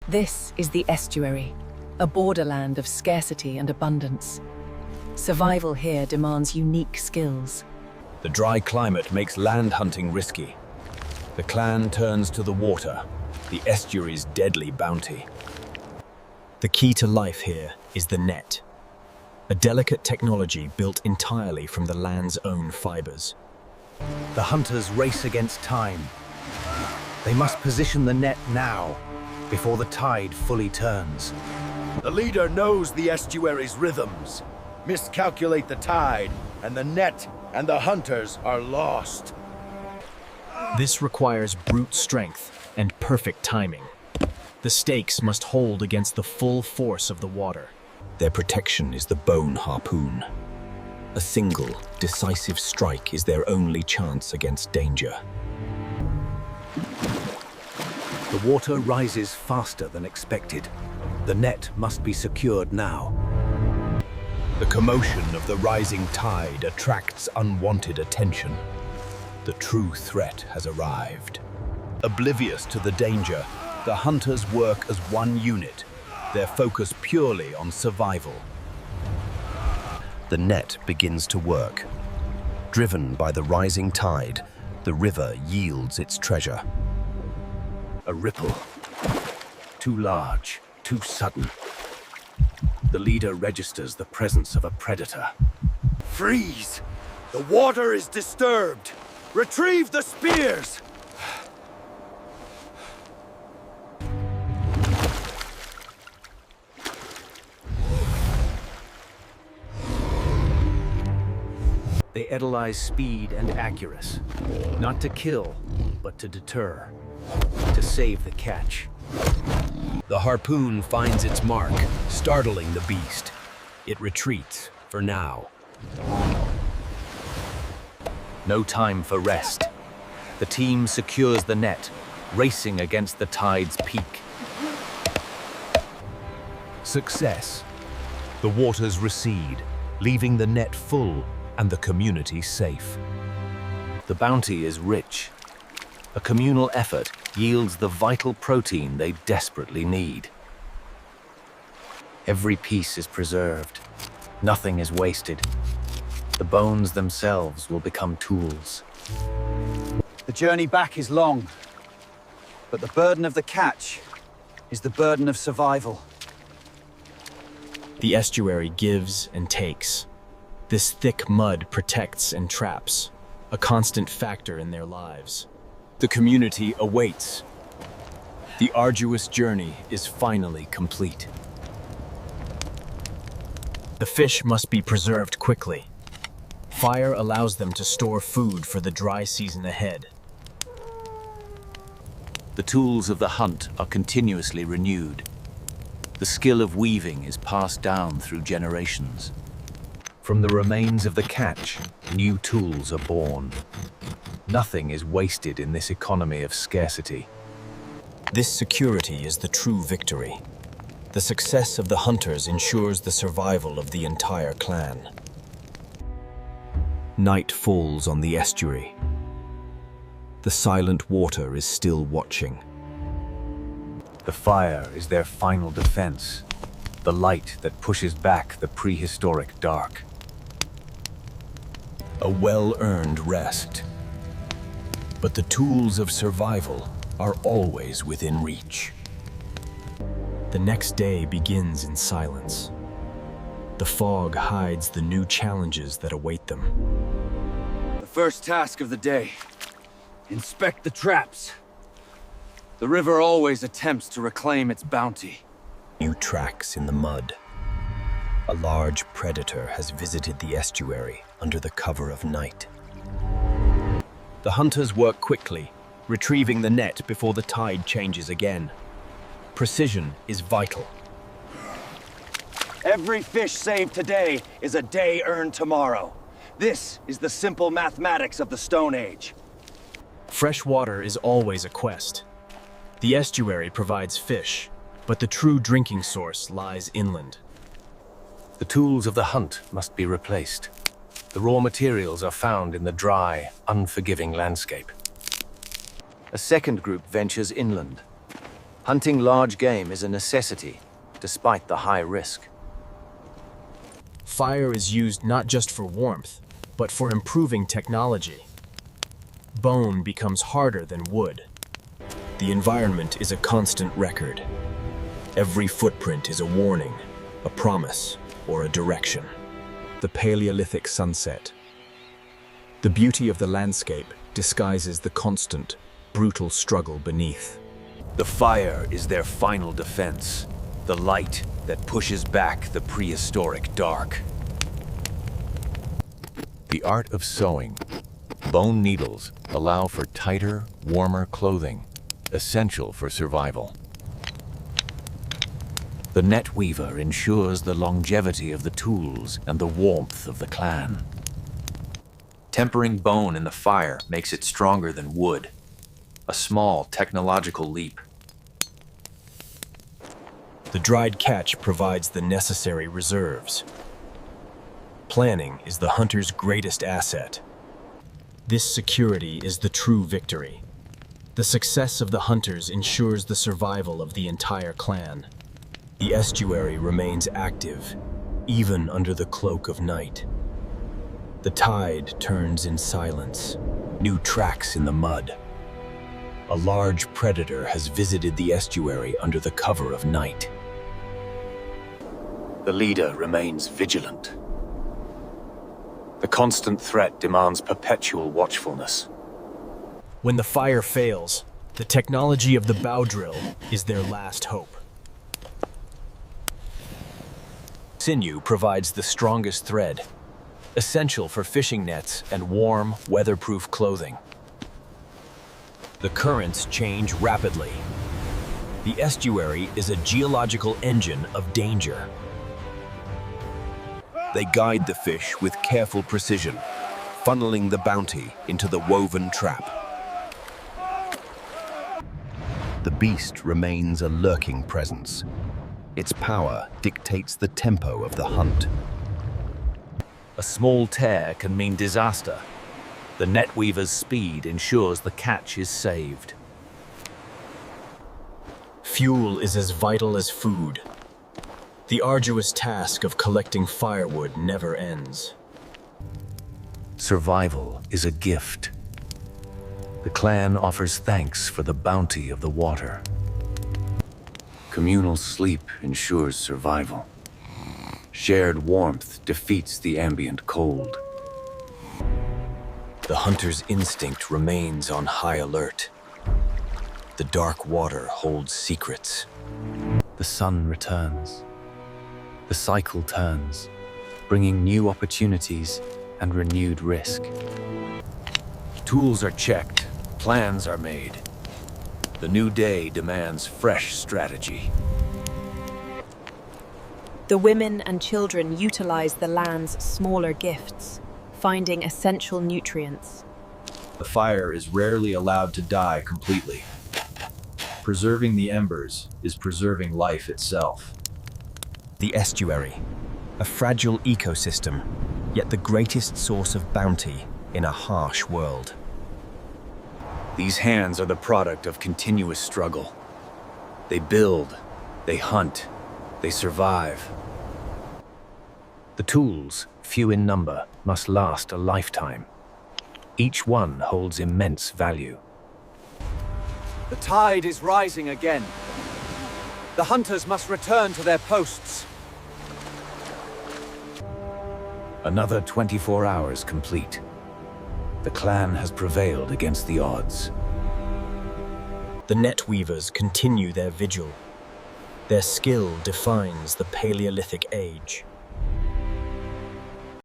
This is the estuary, a borderland of scarcity and abundance. Survival here demands unique skills. The dry climate makes land hunting risky. The clan turns to the water, the estuary's deadly bounty. The key to life here is the net, a delicate technology built entirely from the land's own fibers. The hunters race against time. They must position the net now, before the tide fully turns. The leader knows the estuary's rhythms. Miscalculate the tide, and the net and the hunters are lost. This requires brute strength and perfect timing. The stakes must hold against the full force of the water. Their protection is the bone harpoon. A single, decisive strike is their only chance against danger. The water rises faster than expected. The net must be secured now. The commotion of the rising tide attracts unwanted attention. The true threat has arrived. Oblivious to the danger, the hunters work as one unit, their focus purely on survival. The net begins to work. Driven by the rising tide, the river yields its treasure. A ripple. Too large, too sudden. The leader registers the presence of a predator. Freeze! The water is disturbed! Retrieve the spears! They idolize speed and accuracy, not to kill, but to deter, to save the catch. The harpoon finds its mark, startling the beast. It retreats, for now. No time for rest. The team secures the net, racing against the tide's peak. Success. The waters recede, leaving the net full and the community safe. The bounty is rich. A communal effort yields the vital protein they desperately need. Every piece is preserved. Nothing is wasted. The bones themselves will become tools. The journey back is long, but the burden of the catch is the burden of survival. The estuary gives and takes. This thick mud protects and traps, a constant factor in their lives. The community awaits. The arduous journey is finally complete. The fish must be preserved quickly. Fire allows them to store food for the dry season ahead. The tools of the hunt are continuously renewed. The skill of weaving is passed down through generations. From the remains of the catch, new tools are born. Nothing is wasted in this economy of scarcity. This security is the true victory. The success of the hunters ensures the survival of the entire clan. Night falls on the estuary. The silent water is still watching. The fire is their final defense, the light that pushes back the prehistoric dark. A well-earned rest. But the tools of survival are always within reach. The next day begins in silence. The fog hides the new challenges that await them. The first task of the day. Inspect the traps. The river always attempts to reclaim its bounty. New tracks in the mud. A large predator has visited the estuary under the cover of night. The hunters work quickly, retrieving the net before the tide changes again. Precision is vital. Every fish saved today is a day earned tomorrow. This is the simple mathematics of the Stone Age. Fresh water is always a quest. The estuary provides fish, but the true drinking source lies inland. The tools of the hunt must be replaced. The raw materials are found in the dry, unforgiving landscape. A second group ventures inland. Hunting large game is a necessity, despite the high risk. Fire is used not just for warmth, but for improving technology. Bone becomes harder than wood. The environment is a constant record. Every footprint is a warning, a promise, or a direction. The Paleolithic sunset. The beauty of the landscape disguises the constant, brutal struggle beneath. The fire is their final defense, the light that pushes back the prehistoric dark. The art of sewing. Bone needles allow for tighter, warmer clothing, essential for survival. The net weaver ensures the longevity of the tools and the warmth of the clan. Tempering bone in the fire makes it stronger than wood. A small technological leap. The dried catch provides the necessary reserves. Planning is the hunter's greatest asset. This security is the true victory. The success of the hunters ensures the survival of the entire clan. The estuary remains active, even under the cloak of night. The tide turns in silence. New tracks in the mud. A large predator has visited the estuary under the cover of night. The leader remains vigilant. The constant threat demands perpetual watchfulness. When the fire fails, the technology of the bow drill is their last hope. Sinew provides the strongest thread, essential for fishing nets and warm, weatherproof clothing. The currents change rapidly. The estuary is a geological engine of danger. They guide the fish with careful precision, funneling the bounty into the woven trap. The beast remains a lurking presence. Its power dictates the tempo of the hunt. A small tear can mean disaster. The net weaver's speed ensures the catch is saved. Fuel is as vital as food. The arduous task of collecting firewood never ends. Survival is a gift. The clan offers thanks for the bounty of the water. Communal sleep ensures survival. Shared warmth defeats the ambient cold. The hunter's instinct remains on high alert. The dark water holds secrets. The sun returns. The cycle turns, bringing new opportunities and renewed risk. Tools are checked, plans are made. The new day demands fresh strategy. The women and children utilize the land's smaller gifts, finding essential nutrients. The fire is rarely allowed to die completely. Preserving the embers is preserving life itself. The estuary, a fragile ecosystem, yet the greatest source of bounty in a harsh world. These hands are the product of continuous struggle. They build, they hunt, they survive. The tools, few in number, must last a lifetime. Each one holds immense value. The tide is rising again. The hunters must return to their posts. Another 24 hours complete. The clan has prevailed against the odds. The net weavers continue their vigil. Their skill defines the Paleolithic age.